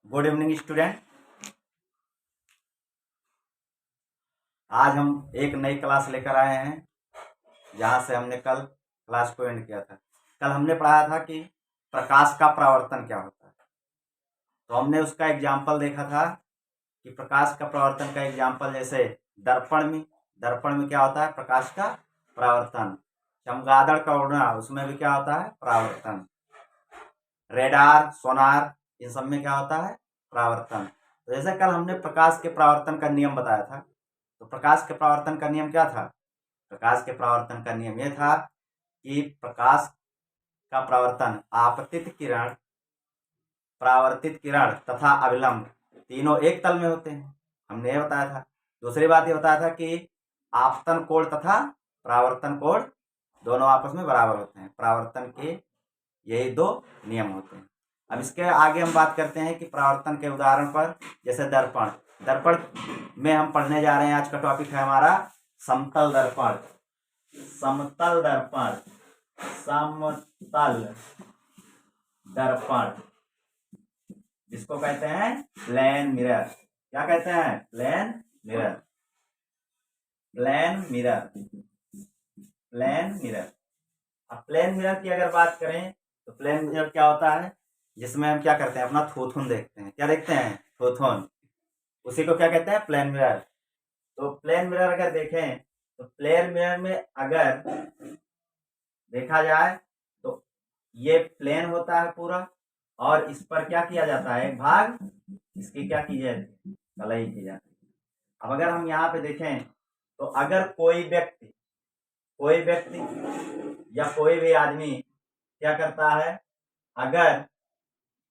Good evening student. आज हम एक नई क्लास लेकर आए हैं जहाँ से हमने कल क्लास को एंड किया था। कल हमने पढ़ाया था कि प्रकाश का परावर्तन क्या होता है। तो हमने उसका एग्जाम्पल देखा था कि प्रकाश का परावर्तन का एग्जाम्पल जैसे दर्पण में क्या होता है, प्रकाश का परावर्तन। चमगादड़ का उड़ना, उसमें भी क्या होता है, परावर्तन। रेडार, सोनार, इन सब में क्या होता है, परावर्तन। तो जैसे कल हमने प्रकाश के परावर्तन का नियम बताया था, तो प्रकाश के परावर्तन का नियम क्या था? प्रकाश के परावर्तन का नियम यह था कि प्रकाश का परावर्तन परावर्तित किरण तथा अभिलंब तीनों एक तल में होते हैं, हमने ये बताया था। दूसरी बात ये बताया था कि आपतन कोण तथा परावर्तन कोण दोनों आपस में बराबर होते हैं। परावर्तन के यही दो नियम होते हैं। अब इसके आगे हम बात करते हैं कि परावर्तन के उदाहरण पर, जैसे दर्पण। दर्पण में हम पढ़ने जा रहे हैं, आज का टॉपिक है हमारा समतल दर्पण। समतल दर्पण, समतल दर्पण जिसको कहते हैं प्लेन मिरर। क्या कहते हैं? Plane mirror. Plane mirror, plane mirror. अब प्लेन मिरर की अगर बात करें तो प्लेन मिरर क्या होता है, जिसमें हम क्या करते हैं, अपना थूथुन देखते हैं। क्या देखते हैं? थूथुन। उसी को क्या कहते हैं? Plane mirror. तो प्लेन मिरर अगर देखें तो प्लेन मिरर में अगर देखा जाए तो ये प्लेन होता है पूरा, और इस पर क्या किया जाता है, एक भाग इसकी क्या की जाती है, कलई की जाती है। अब अगर हम यहाँ पे देखें तो अगर कोई व्यक्ति या कोई भी आदमी क्या करता है, अगर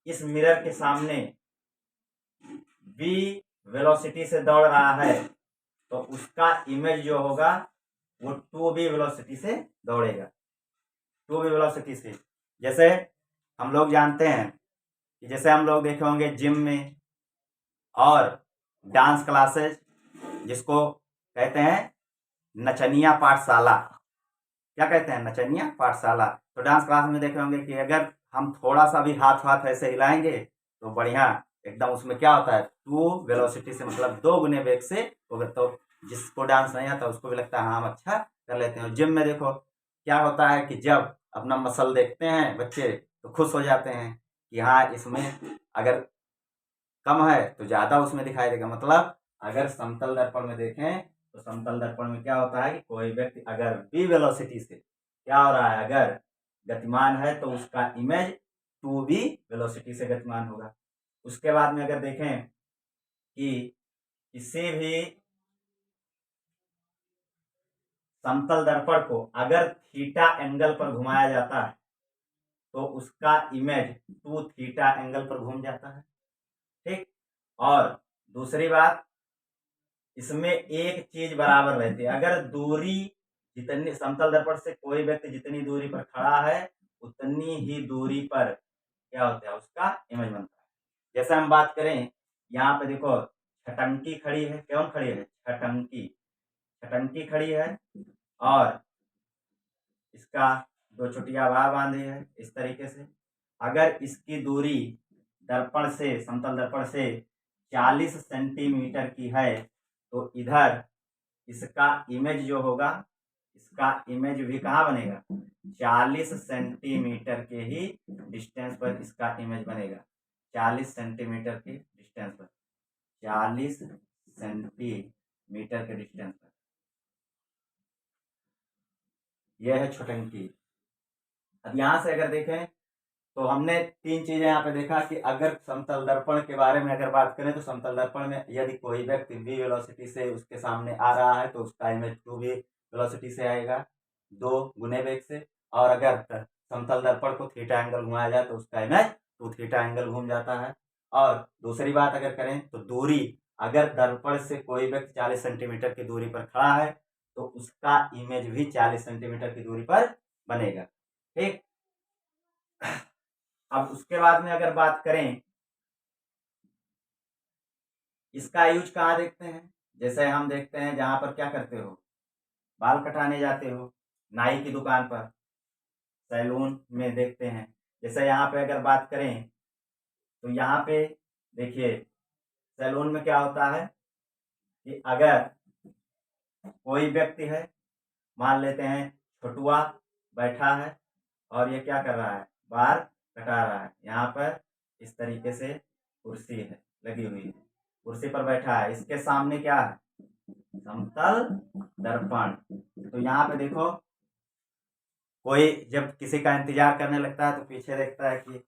इस मिरर के सामने v वेलोसिटी से दौड़ रहा है तो उसका इमेज जो होगा वो 2v वेलोसिटी से दौड़ेगा। 2v वेलोसिटी से, जैसे हम लोग जानते हैं कि जैसे हम लोग देखे होंगे जिम में और डांस क्लासेस, जिसको कहते हैं नचनिया पाठशाला। क्या कहते हैं? नचनिया पाठशाला। तो डांस क्लास में देखे होंगे कि अगर हम थोड़ा सा भी हाथ ऐसे हिलाएंगे तो बढ़िया एकदम उसमें क्या होता है, 2 वेलोसिटी से, मतलब 2 गुने वेग से होगा। तो जिसको डांस नहीं आता उसको भी लगता है हाँ हम अच्छा कर लेते हैं। जिम में देखो क्या होता है कि जब अपना मसल देखते हैं बच्चे तो खुश हो जाते हैं कि हाँ इसमें अगर कम है तो ज्यादा उसमें दिखाई देगा। मतलब अगर समतल दर्पण में देखें तो समतल दर्पण में क्या होता है कि कोई व्यक्ति अगर v वेलोसिटी से क्या हो रहा है, अगर गतिमान है तो उसका इमेज 2v वेलोसिटी से गतिमान होगा। उसके बाद में अगर देखें कि किसी भी समतल दर्पण को अगर थीटा एंगल पर घुमाया जाता है तो उसका इमेज 2 थीटा एंगल पर घूम जाता है। ठीक। और दूसरी बात, इसमें एक चीज बराबर रहती है, अगर दूरी जितनी समतल दर्पण से कोई व्यक्ति जितनी दूरी पर खड़ा है उतनी ही दूरी पर क्या होता है, उसका इमेज बनता है। जैसे हम बात करें, यहाँ पे देखो छटंकी खड़ी है। कौन खड़ी है? छटंकी। छटंकी खड़ी है और इसका 2 चोटियां बार बांधी है इस तरीके से। अगर इसकी दूरी दर्पण से, समतल दर्पण से 40 सेंटीमीटर की है तो इधर इसका इमेज जो होगा, इसका इमेज भी कहाँ बनेगा, 40 सेंटीमीटर के ही डिस्टेंस पर इसका इमेज बनेगा। 40 सेंटीमीटर के डिस्टेंस पर, 40 सेंटीमीटर के डिस्टेंस पर यह है छटंकी। अब यहां से अगर देखें तो हमने 3 चीजें यहाँ पे देखा कि अगर समतल दर्पण के बारे में अगर बात करें तो समतल दर्पण में यदि कोई व्यक्ति v वेलोसिटी से उसके सामने आ रहा है तो उसका इमेज 2v वेलोसिटी से आएगा, 2 गुने वेग से। और अगर समतल दर्पण को थीटा एंगल घुमाया जाए तो उसका इमेज 2 थीटा एंगल घूम जाता है। और दूसरी बात अगर करें तो दूरी, अगर दर्पण से कोई व्यक्ति 40 सेंटीमीटर की दूरी पर खड़ा है तो उसका इमेज भी 40 सेंटीमीटर की दूरी पर बनेगा। ठीक। अब उसके बाद में अगर बात करें, इसका यूज कहाँ देखते हैं, जैसे हम देखते हैं जहां पर क्या करते हो, बाल कटाने जाते हो नाई की दुकान पर, सैलून में देखते हैं। जैसे यहाँ पे अगर बात करें तो यहाँ पे देखिए सैलून में क्या होता है कि अगर कोई व्यक्ति है, मान लेते हैं छोटुआ बैठा है और ये क्या कर रहा है, बाल कटा रहा है। यहाँ पर इस तरीके से कुर्सी है लगी हुई है, कुर्सी पर बैठा है, इसके सामने क्या है, समतल दर्पण। तो यहाँ पे देखो कोई जब किसी का इंतजार करने लगता है तो पीछे देखता है कि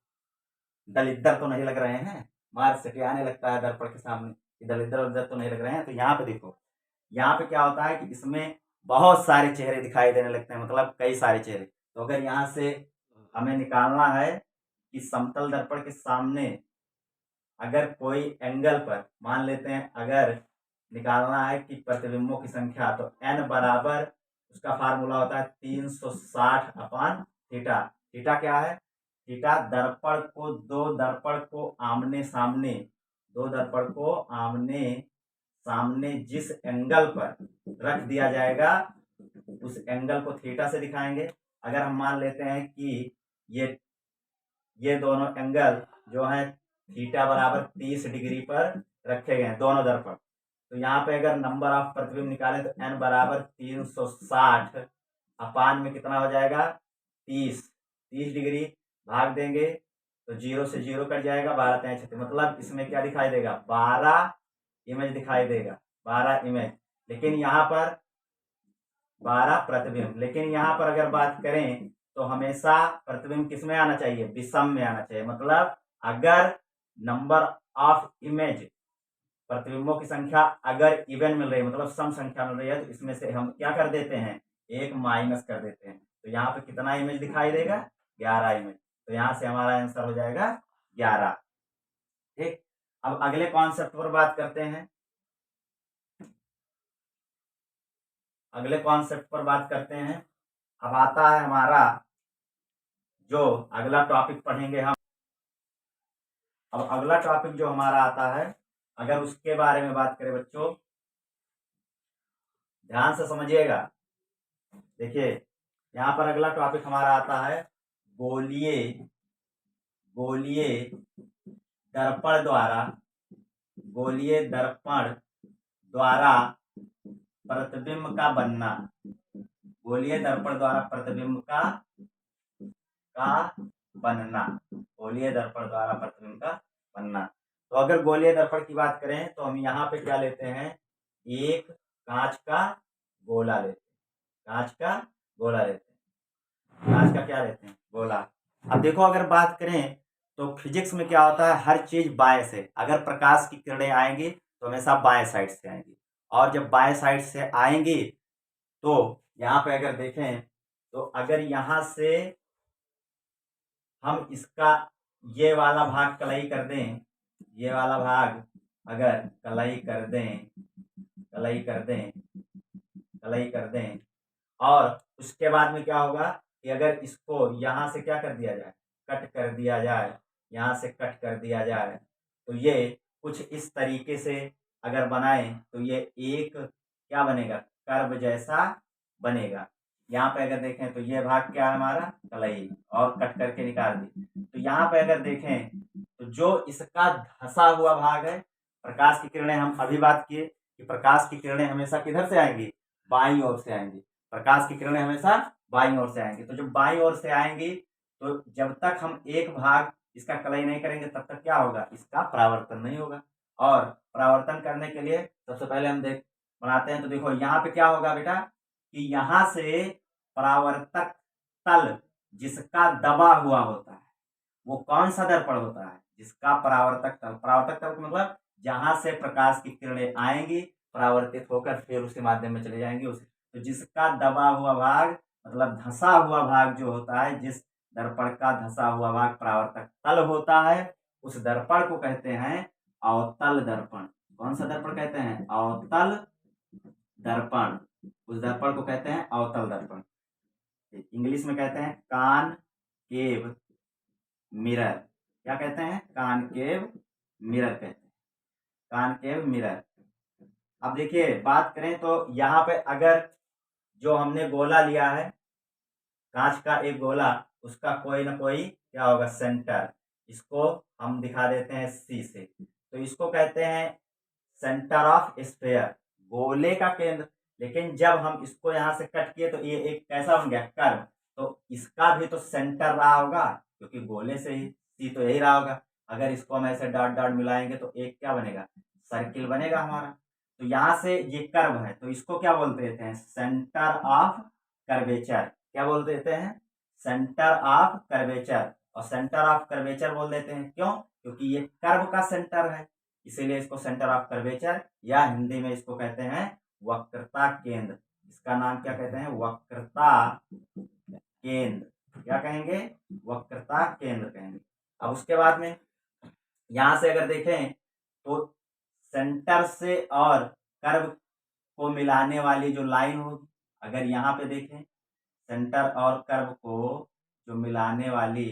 दलिद्दर तो नहीं लग रहे हैं, मार सटियाने लगता है दर्पण के सामने कि दलिद्दर उधर तो नहीं लग रहे हैं। तो यहाँ पे देखो, यहाँ पे क्या होता है कि इसमें बहुत सारे चेहरे दिखाई देने लगते हैं, मतलब कई सारे चेहरे। तो अगर यहाँ से हमें निकालना है कि समतल दर्पण के सामने अगर कोई एंगल पर, मान लेते हैं अगर निकालना है कि प्रतिबिंबों की संख्या, तो n बराबर उसका फार्मूला होता है 360 अपान थीटा। थीटा क्या है, थीटा दो दर्पण को आमने सामने, दो दर्पण को आमने सामने जिस एंगल पर रख दिया जाएगा उस एंगल को थीटा से दिखाएंगे। अगर हम मान लेते हैं कि ये दोनों एंगल जो है थीटा बराबर 30 डिग्री पर रखे गए हैं दोनों दर्पण, तो यहाँ पे अगर नंबर ऑफ प्रतिबिंब निकालें तो n बराबर 360 अपान में कितना हो जाएगा 30 डिग्री, भाग देंगे तो 0 से 0 कट जाएगा, 12 3 36, मतलब इसमें क्या दिखाई देगा, 12 इमेज दिखाई देगा, 12 इमेज। लेकिन यहाँ पर 12 प्रतिबिंब, लेकिन यहाँ पर अगर बात करें तो हमेशा प्रतिबिंब किस में आना चाहिए, विषम में आना चाहिए। मतलब अगर नंबर ऑफ इमेज, प्रतिबिंबों की संख्या अगर इवन मिल रही है, मतलब सम संख्या मिल रही है, तो इसमें से हम क्या कर देते हैं, एक माइनस कर देते हैं। तो यहाँ पे कितना इमेज दिखाई देगा, 11 इमेज। तो यहाँ से हमारा आंसर हो जाएगा 11। ठीक, अब अगले कॉन्सेप्ट पर बात करते हैं। अगले कॉन्सेप्ट पर बात करते हैं। अब आता है हमारा जो अगला टॉपिक पढ़ेंगे हम। अब अगला टॉपिक जो हमारा आता है, अगर उसके बारे में बात करें बच्चों, ध्यान से समझिएगा। देखिए यहाँ पर अगला टॉपिक हमारा आता है गोलीय दर्पण द्वारा, गोलीय दर्पण द्वारा प्रतिबिंब का बनना, गोलीय दर्पण द्वारा प्रतिबिंब का बनना, गोलीय दर्पण द्वारा प्रतिबिंब का बनना। तो अगर गोलीय दर्पण की बात करें तो हम यहाँ पे क्या लेते हैं, एक कांच का गोला लेते हैं, कांच का गोला लेते हैं, कांच का क्या लेते हैं, गोला। अब देखो अगर बात करें तो फिजिक्स में क्या होता है, हर चीज बाएं से, अगर प्रकाश की किरणें आएंगी तो हमेशा बाएं साइड से आएंगी, और जब बाएं साइड से आएंगी तो यहाँ पे अगर देखें तो अगर यहाँ से हम इसका ये वाला भाग कलई कर दें, ये वाला भाग अगर कलई कर दें, कलई कर दें, कलई कर दें, और उसके बाद में क्या होगा कि अगर इसको यहाँ से क्या कर दिया जाए, कट कर दिया जाए, यहाँ से कट कर दिया जाए, तो ये कुछ इस तरीके से अगर बनाए तो ये एक क्या बनेगा, कर्व जैसा बनेगा। यहाँ पे अगर देखें तो ये भाग क्या है हमारा, कलई, और कट करके निकाल दी। तो यहाँ पे अगर देखें तो जो इसका धंसा हुआ भाग है, प्रकाश की किरणें, हम अभी बात किए कि प्रकाश की किरणें हमेशा किधर से आएंगी, बाईं ओर से आएंगी, प्रकाश की किरणें हमेशा बाईं ओर से आएंगी। तो जब बाईं ओर से आएंगी तो जब तक हम एक भाग इसका कलई नहीं करेंगे तब तक क्या होगा, इसका परावर्तन नहीं होगा। और परावर्तन करने के लिए सबसे पहले हम बनाते हैं। तो देखो यहाँ पे क्या होगा बेटा कि यहाँ से परावर्तक तल जिसका दबा हुआ होता है वो कौन सा दर्पण होता है, जिसका परावर्तक तल, परावर्तक तल मतलब जहां से प्रकाश की किरणें आएंगी परावर्तित होकर फिर उसके माध्यम में चले जाएंगी उसे। तो जिसका दबा हुआ भाग मतलब धंसा हुआ भाग जो होता है, जिस दर्पण का धंसा हुआ भाग परावर्तक तल होता है, उस दर्पण को कहते हैं अवतल दर्पण। कौन सा दर्पण कहते हैं, अवतल दर्पण। उस दर्पण को कहते हैं अवतल दर्पण। इंग्लिश में कहते हैं कॉनकेव मिरर। क्या कहते हैं, कॉनकेव मिरर कहते हैं, कॉनकेव मिरर। अब देखिए बात करें तो यहाँ पे अगर जो हमने गोला लिया है, कांच का एक गोला, उसका कोई ना कोई क्या होगा सेंटर, इसको हम दिखा देते हैं सी से। तो इसको कहते हैं सेंटर ऑफ स्फीयर, गोले का केंद्र। लेकिन जब हम इसको यहाँ से कट किए तो ये एक कैसा बन गया, कर्व। तो इसका भी तो सेंटर रहा होगा, क्योंकि गोले से ही सी तो यही रहा होगा। अगर इसको हम ऐसे डॉट डॉट मिलाएंगे तो एक क्या बनेगा, सर्किल बनेगा हमारा। तो यहाँ से ये कर्व है, तो इसको क्या बोलते देते हैं, सेंटर ऑफ कर्वेचर। क्या बोल देते हैं, सेंटर ऑफ कर्वेचर। और सेंटर ऑफ कर्वेचर बोल देते हैं क्यों, क्योंकि ये कर्व का सेंटर है, इसीलिए इसको सेंटर ऑफ कर्वेचर, या हिंदी में इसको कहते हैं वक्रता केंद्र। इसका नाम क्या कहते हैं, वक्रता केंद्र। क्या कहेंगे, वक्रता केंद्र कहेंगे। अब उसके बाद में यहां से अगर देखें तो सेंटर से और कर्व को मिलाने वाली जो लाइन होगी, अगर यहाँ पे देखें सेंटर और कर्व को जो मिलाने वाली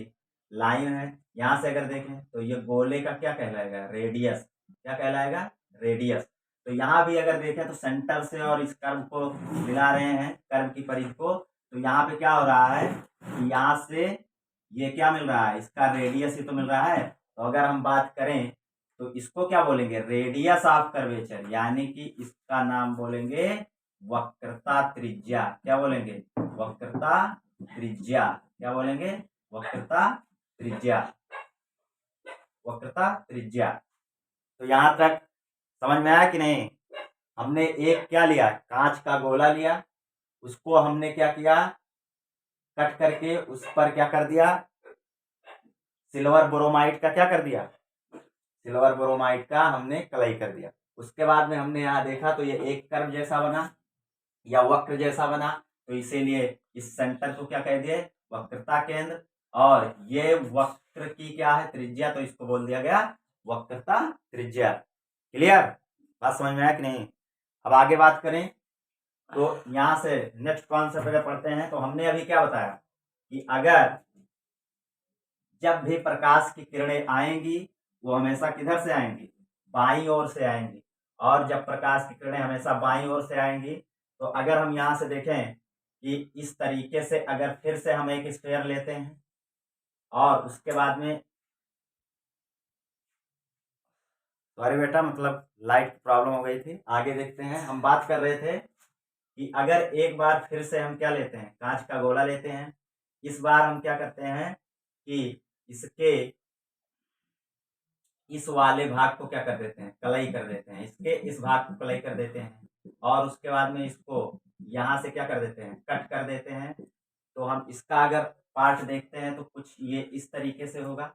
लाइन है, यहां से अगर देखें तो ये गोले का क्या कहलाएगा, रेडियस। क्या कहलाएगा, रेडियस। तो यहाँ भी अगर देखें तो सेंटर से और इस कर्व को मिला रहे हैं, कर्व की परिधि को, तो यहाँ पे क्या हो रहा है कि यहाँ से ये क्या मिल रहा है, इसका रेडियस ही तो मिल रहा है। तो अगर हम बात करें तो इसको क्या बोलेंगे, रेडियस ऑफ कर्वेचर, यानी कि इसका नाम बोलेंगे वक्रता त्रिज्या। क्या बोलेंगे, वक्रता त्रिज्या। क्या बोलेंगे, वक्रता त्रिज्या, वक्रता त्रिज्या। तो यहां तक समझ में आया कि नहीं। हमने एक क्या लिया, कांच का गोला लिया, उसको हमने क्या किया, कट करके उस पर क्या कर दिया, सिल्वर ब्रोमाइड का क्या कर दिया, सिल्वर ब्रोमाइड का हमने कलई कर दिया। उसके बाद में हमने यहाँ देखा तो ये एक कर्व जैसा बना या वक्र जैसा बना, तो इसीलिए इस सेंटर को क्या कह दिए, वक्रता केंद्र। और ये वक्र की क्या है, त्रिज्या, तो इसको बोल दिया गया वक्रता त्रिज्या। क्लियर, बात समझ में आया कि नहीं। अब आगे बात करें तो यहां से नेक्स्ट कॉन्सेप्ट अगर पढ़ते हैं तो हमने अभी क्या बताया कि अगर जब भी प्रकाश की किरणें आएंगी वो हमेशा किधर से आएंगी, बाईं ओर से आएंगी। और जब प्रकाश की किरणें हमेशा बाईं ओर से आएंगी तो अगर हम यहाँ से देखें कि इस तरीके से अगर फिर से हम एक स्फीयर लेते हैं और उसके बाद में, सॉरी बेटा मतलब लाइट की प्रॉब्लम हो गई थी, आगे देखते हैं। हम बात कर रहे थे कि अगर एक बार फिर से हम क्या लेते हैं, कांच का गोला लेते हैं, इस बार हम क्या करते हैं कि इसके इस वाले भाग को क्या कर देते हैं, कलई कर देते हैं, इसके इस भाग को कलई कर देते हैं, और उसके बाद में इसको यहाँ से क्या कर देते हैं, कट कर देते हैं। तो हम इसका अगर पार्ट देखते हैं तो कुछ ये इस तरीके से होगा,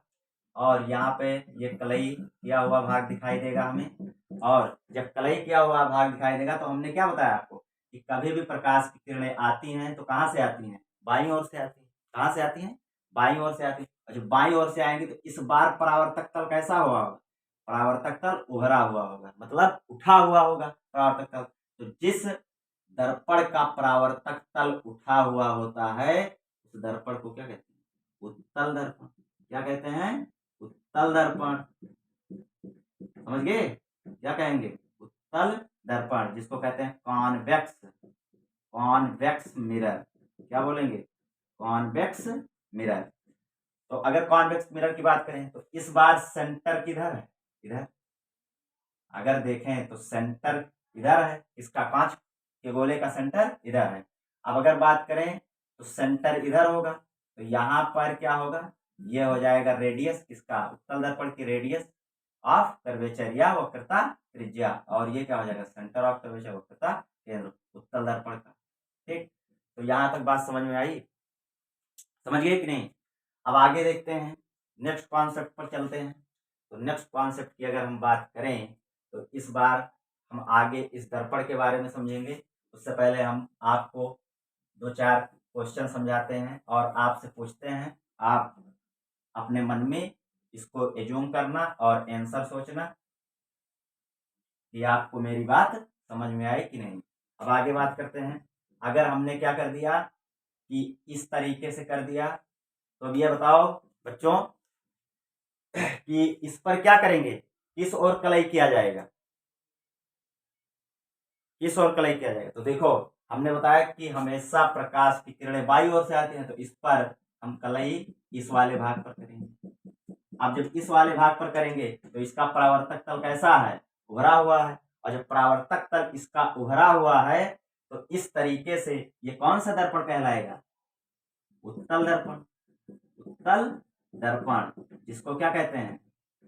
और यहाँ पे ये कलई किया हुआ भाग दिखाई देगा हमें। और जब कलई किया हुआ भाग दिखाई देगा तो हमने क्या बताया आपको कि कभी भी प्रकाश की किरणें आती हैं तो कहाँ से आती हैं, बाईं ओर से आती है। कहाँ से आती हैं, बाईं ओर से आती है। और जब बाईं ओर से आएंगी तो इस बार परावर्तक तल कैसा हुआ होगा, परावर्तक तल उभरा हुआ होगा, मतलब उठा हुआ होगा परावर्तक तल। तो जिस दर्पण का परावर्तक तल उठा हुआ होता है उस दर्पण को क्या कहते हैं, उत्तल दर्पण। क्या कहते हैं, उत्तल दर्पण। समझ गए, क्या कहेंगे, उत्तल दर्पण, जिसको कहते हैं कॉन्वेक्स, कॉन्वेक्स मिरर। क्या बोलेंगे, कॉन्वेक्स मिरर। तो अगर कॉन्वेक्स मिरर की बात करें तो इस बार सेंटर किधर है, इधर। अगर देखें तो सेंटर इधर है, इसका कांच के गोले का सेंटर इधर है। अब अगर बात करें तो सेंटर इधर होगा, तो यहाँ पर क्या होगा, ये हो जाएगा रेडियस, किसका, उत्तल दर्पण की रेडियस ऑफ कर्वेचर या वक्रता त्रिज्या। और ये क्या हो जाएगा, सेंटर ऑफ कर्वेचर, वक्रता केंद्र, उत्तल दर्पण का। ठीक, तो यहाँ तक बात समझ में आई, समझ गए कि नहीं। अब आगे देखते हैं, नेक्स्ट कॉन्सेप्ट पर चलते हैं। तो नेक्स्ट कॉन्सेप्ट की अगर हम बात करें तो इस बार हम आगे इस दर्पण के बारे में समझेंगे। उससे पहले हम आपको 2-4 क्वेश्चन समझाते हैं और आपसे पूछते हैं, आप अपने मन में इसको एज्यूम करना और आंसर सोचना कि आपको मेरी बात समझ में आई कि नहीं। अब आगे बात करते हैं, अगर हमने क्या कर दिया कि इस तरीके से कर दिया, तो अब ये बताओ बच्चों कि इस पर क्या करेंगे, किस ओर कलई किया जाएगा, किस ओर कलई किया जाएगा। तो देखो हमने बताया कि हमेशा प्रकाश की किरणें बाईं ओर से आती हैं, तो इस पर हम कलई इस वाले भाग पर करेंगे। आप जब इस वाले भाग पर करेंगे तो इसका परावर्तक तल कैसा है, उभरा हुआ है, और जब परावर्तक तल इसका उभरा हुआ है तो इस तरीके से ये कौन सा दर्पण कहलाएगा, उत्तल दर्पण। उत्तल दर्पण जिसको क्या कहते हैं,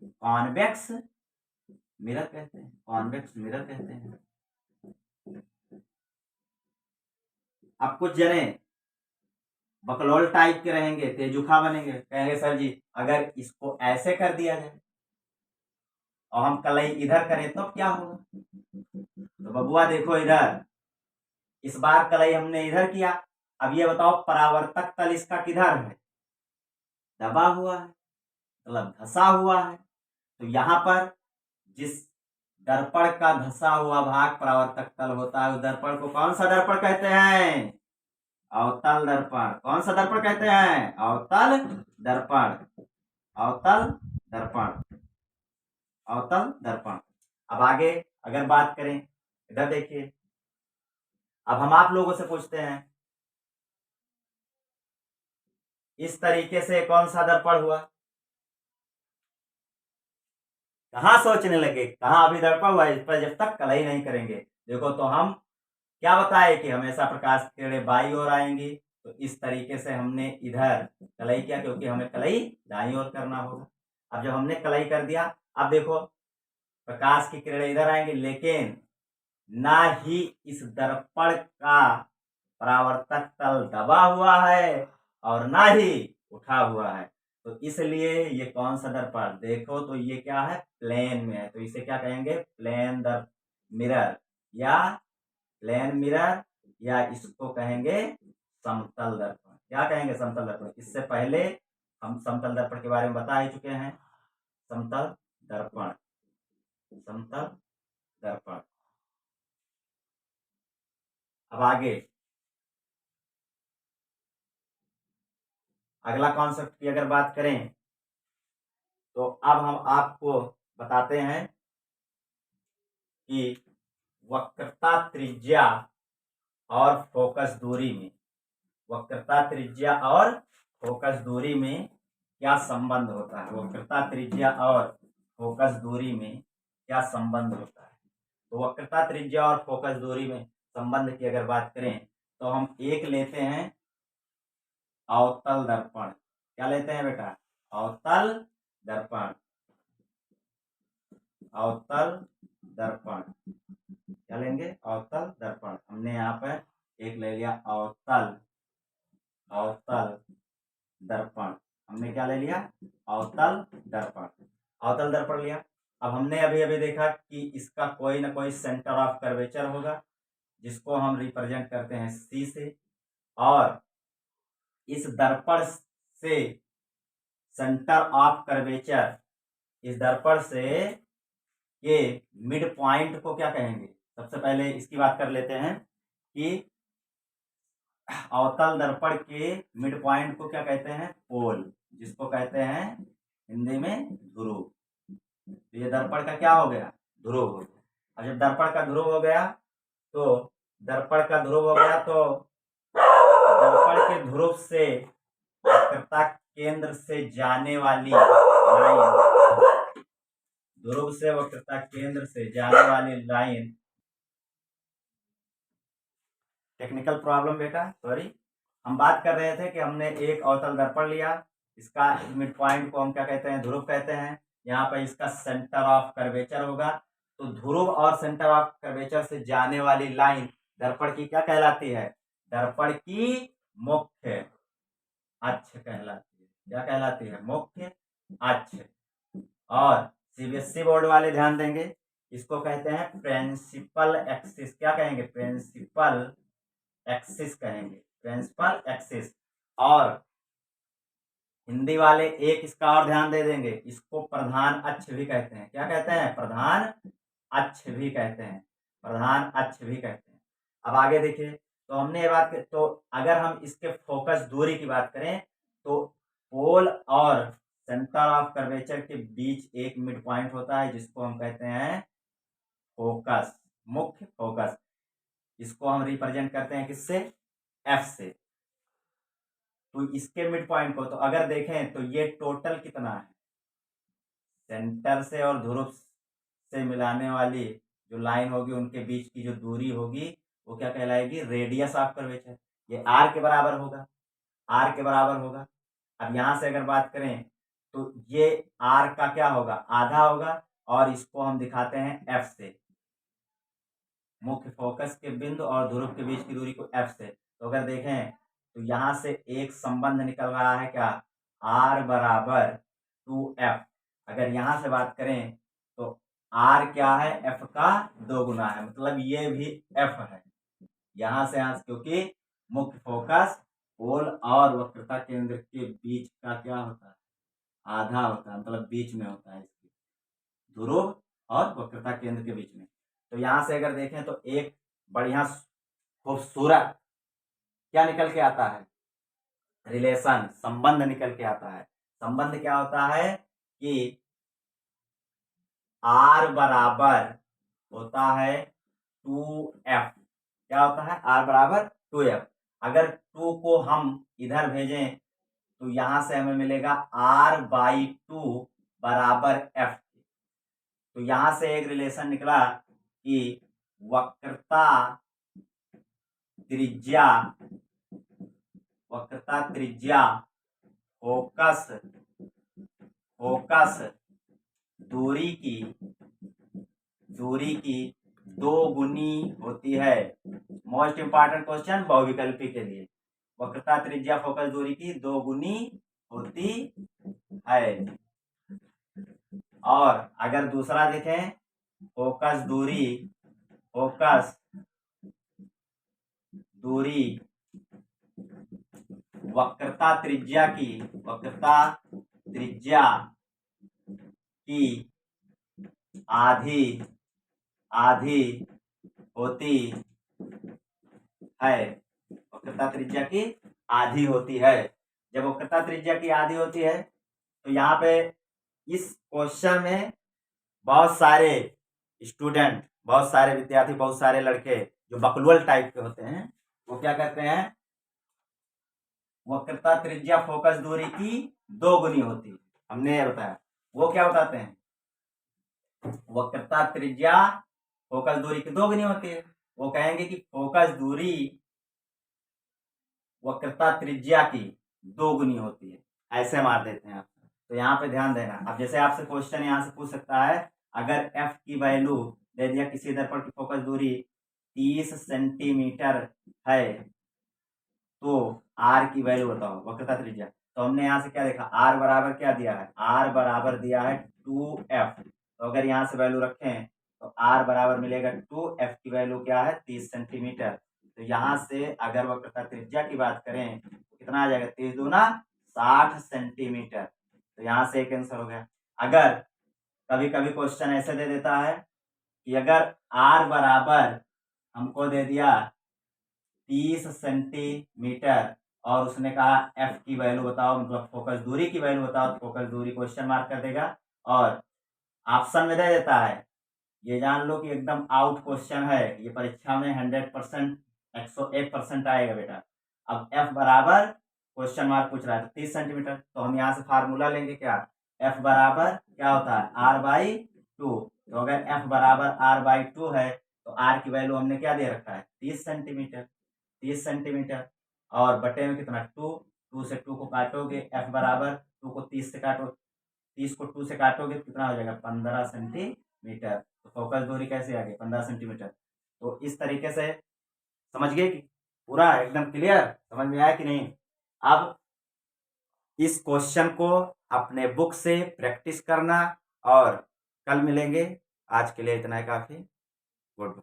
कॉन्वेक्स मिरर कहते हैं, कॉन्वेक्स मिरर कहते हैं। अब कुछ जने बकलोल टाइप के रहेंगे, तेजुखा बनेंगे, कहेंगे सर जी अगर इसको ऐसे कर दिया जाए और हम कलई इधर करें तो क्या होगा। तो बबुआ देखो इधर, इस बार कलई हमने इधर किया, अब ये बताओ परावर्तक तल इसका किधर है, दबा हुआ है, मतलब धसा हुआ है। तो यहां पर जिस दर्पण का धसा हुआ भाग परावर्तक तल होता है उस दर्पण को कौन सा दर्पण कहते हैं, अवतल दर्पण। कौन सा दर्पण कहते हैं, अवतल दर्पण। अवतल दर्पण, अवतल दर्पण। अब आगे अगर बात करें, इधर देखिए, अब हम आप लोगों से पूछते हैं इस तरीके से कौन सा दर्पण हुआ, कहां सोचने लगे, कहां अभी दर्पण हुआ, इस पर जब तक कलई नहीं करेंगे। देखो तो हम क्या बताए कि हमेशा प्रकाश की किरणें बाई ओर आएंगी, तो इस तरीके से हमने इधर कलई किया क्योंकि हमें कलई दाईं ओर करना होगा। अब जब हमने कलई कर दिया, अब देखो प्रकाश की किरणें इधर आएंगी, लेकिन ना ही इस दर्पण का परावर्तक तल दबा हुआ है और ना ही उठा हुआ है। तो इसलिए ये कौन सा दर्पण, देखो तो ये क्या है, प्लेन में है, तो इसे क्या कहेंगे, प्लेन मिरर, या प्लेन मिरर, या इसको कहेंगे समतल दर्पण। क्या कहेंगे, समतल दर्पण। इससे पहले हम समतल दर्पण के बारे में बता ही चुके हैं। समतल दर्पण, समतल दर्पण। अब आगे अगला कॉन्सेप्ट की अगर बात करें तो अब हम आपको बताते हैं कि वक्रता त्रिज्या और फोकस दूरी में, वक्रता त्रिज्या और फोकस दूरी में क्या संबंध होता है, वक्रता त्रिज्या और फोकस दूरी में क्या संबंध होता है। तो वक्रता त्रिज्या और फोकस दूरी में संबंध की अगर बात करें तो हम एक लेते हैं अवतल दर्पण। क्या लेते हैं बेटा, अवतल दर्पण। अवतल दर्पण क्या लेंगे, अवतल दर्पण। हमने यहाँ पर एक ले लिया अवतल, अवतल दर्पण। हमने क्या ले लिया, अवतल दर्पण। अवतल दर्पण लिया। अब हमने अभी अभी देखा कि इसका कोई ना कोई सेंटर ऑफ कर्वेचर होगा जिसको हम रिप्रेजेंट करते हैं सी से, और इस दर्पण से सेंटर ऑफ कर्वेचर, इस दर्पण से ये मिड पॉइंट को क्या कहेंगे। सबसे पहले इसकी बात कर लेते हैं कि अवतल दर्पण के मिड पॉइंट को क्या कहते हैं, पोल, जिसको कहते हैं हिंदी में ध्रुव। तो ये दर्पण का क्या हो गया, ध्रुव हो गया। और जब दर्पण का ध्रुव हो गया तो दर्पण का ध्रुव हो गया तो दर्पण के ध्रुव से वक्रता केंद्र से जाने वाली लाइन, ध्रुव से वक्रता केंद्र से जाने वाली लाइन, टेक्निकल प्रॉब्लम बेटा, सॉरी। हम बात कर रहे थे कि हमने एक अवतल दर्पण लिया, इसका मिड पॉइंट को हम क्या कहते हैं, ध्रुव कहते हैं। यहाँ पर इसका सेंटर ऑफ कर्वेचर होगा। तो ध्रुव और सेंटर ऑफ कर्वेचर से जाने वाली लाइन दर्पण की क्या कहलाती है, दर्पण की मुख्य अक्ष कहलाती है। क्या कहलाती है, मुख्य अक्ष। और सीबीएसई बोर्ड वाले ध्यान देंगे, इसको कहते हैं प्रिंसिपल एक्सिस। क्या कहेंगे, प्रिंसिपल एक्सिस कहेंगे, प्रिंसिपल एक्सिस। और हिंदी वाले एक इसका और ध्यान दे देंगे, इसको प्रधान अक्ष भी कहते हैं। क्या कहते हैं, प्रधान अक्ष भी कहते हैं, प्रधान अक्ष भी कहते हैं। अब आगे देखिए, तो हमने ये बात तो अगर हम इसके फोकस दूरी की बात करें तो पोल और सेंटर ऑफ कर्वेचर के बीच एक मिड पॉइंट होता है जिसको हम कहते हैं फोकस, मुख्य फोकस। इसको हम रिप्रेजेंट करते हैं किससे, एफ से। तो इसके मिड पॉइंट को तो अगर देखें तो ये टोटल कितना है, सेंटर से और ध्रुव से मिलाने वाली जो लाइन होगी उनके बीच की जो दूरी होगी वो क्या कहलाएगी, रेडियस ऑफ कर्वेचर। ये आर के बराबर होगा, आर के बराबर होगा। अब यहां से अगर बात करें तो ये आर का क्या होगा, आधा होगा, और इसको हम दिखाते हैं एफ से, मुख्य फोकस के बिंदु और ध्रुव के बीच की दूरी को एफ से। तो अगर देखें तो यहां से एक संबंध निकल रहा है क्या, आर बराबर 2f। अगर यहां से बात करें तो आर क्या है, एफ का 2 गुना है, मतलब ये भी एफ है। यहां से क्योंकि मुख्य फोकस पोल और वक्रता केंद्र के बीच का क्या होता है, आधा होता है, मतलब बीच में होता है, इसके ध्रुव और वक्रता केंद्र के बीच में। तो यहां से अगर देखें तो एक बढ़िया खूबसूरत क्या निकल के आता है, रिलेशन, संबंध निकल के आता है। संबंध क्या होता है कि आर बराबर होता है 2f। क्या होता है, आर बराबर 2f। अगर 2 को हम इधर भेजें तो यहां से हमें मिलेगा r/2 बराबर f। तो यहां से एक रिलेशन निकला कि वक्रता त्रिज्या फोकस दूरी की 2 गुनी होती है। मोस्ट इंपॉर्टेंट क्वेश्चन बहुविकल्पी के लिए, वक्रता त्रिज्या फोकस दूरी की 2 गुनी होती है। और अगर दूसरा देखें, फोकस दूरी वक्रता त्रिज्या की आधी होती है। वक्रता त्रिज्या की आधी होती है। जब वक्रता त्रिज्या की आधी होती है तो यहाँ पे इस क्वेश्चन में बहुत सारे स्टूडेंट, बहुत सारे विद्यार्थी, बहुत सारे लड़के जो बकलुअल टाइप के होते हैं वो क्या करते हैं, वक्रता त्रिज्या फोकस दूरी की 2 गुनी होती है, हमने ये बताया। वो क्या बताते हैं, वक्रता त्रिज्या फोकस दूरी की 2 गुनी होती है। वो कहेंगे कि फोकस दूरी वक्रता त्रिज्या की 2 गुनी होती है, ऐसे मार देते हैं आप। तो यहाँ पे ध्यान देना। अब जैसे आपसे क्वेश्चन यहाँ से पूछ सकता है, अगर f की वैल्यू दे दिया किसी दर्पण की फोकस दूरी 30 सेंटीमीटर है तो r की वैल्यू बताओ, वक्रता त्रिज्या। तो हमने यहाँ से क्या देखा, r बराबर क्या दिया है, r बराबर दिया है 2f। तो अगर यहाँ से वैल्यू रखें तो r बराबर मिलेगा 2f की वैल्यू क्या है, 30 सेंटीमीटर। तो यहाँ से अगर वक्रता त्रिज्या की बात करें तो कितना आ जाएगा, 30 दूना 60 सेंटीमीटर। तो यहाँ से एक आंसर हो गया। अगर कभी कभी क्वेश्चन ऐसे दे देता है कि अगर r बराबर हमको दे दिया 30 सेंटीमीटर और उसने कहा f की वैल्यू बताओ, मतलब फोकस दूरी की वैल्यू बताओ, तो फोकस दूरी क्वेश्चन मार्क कर देगा और ऑप्शन में दे देता है। ये जान लो कि एकदम आउट क्वेश्चन है, ये परीक्षा में 100% 101% आएगा बेटा। अब f बराबर क्वेश्चन मार्क पूछ रहा है तो 30 सेंटीमीटर, तो हम यहाँ से फार्मूला लेंगे क्या, f बराबर क्या होता है, r/2। तो अगर f बराबर r/2 है तो r की वैल्यू हमने क्या दे रखा है, 30 सेंटीमीटर, और बटे में कितना 2 से 2 को काटोगे, f बराबर 2 को 30 से काटो, 30 को 2 से काटोगे तो कितना हो जाएगा, 15 सेंटीमीटर। तो फोकस दूरी कैसे आ गई, 15 सेंटीमीटर। तो इस तरीके से समझ गए कि पूरा एकदम क्लियर, समझ में आया कि नहीं। अब इस क्वेश्चन को अपने बुक से प्रैक्टिस करना और कल मिलेंगे। आज के लिए इतना ही काफी। गुड।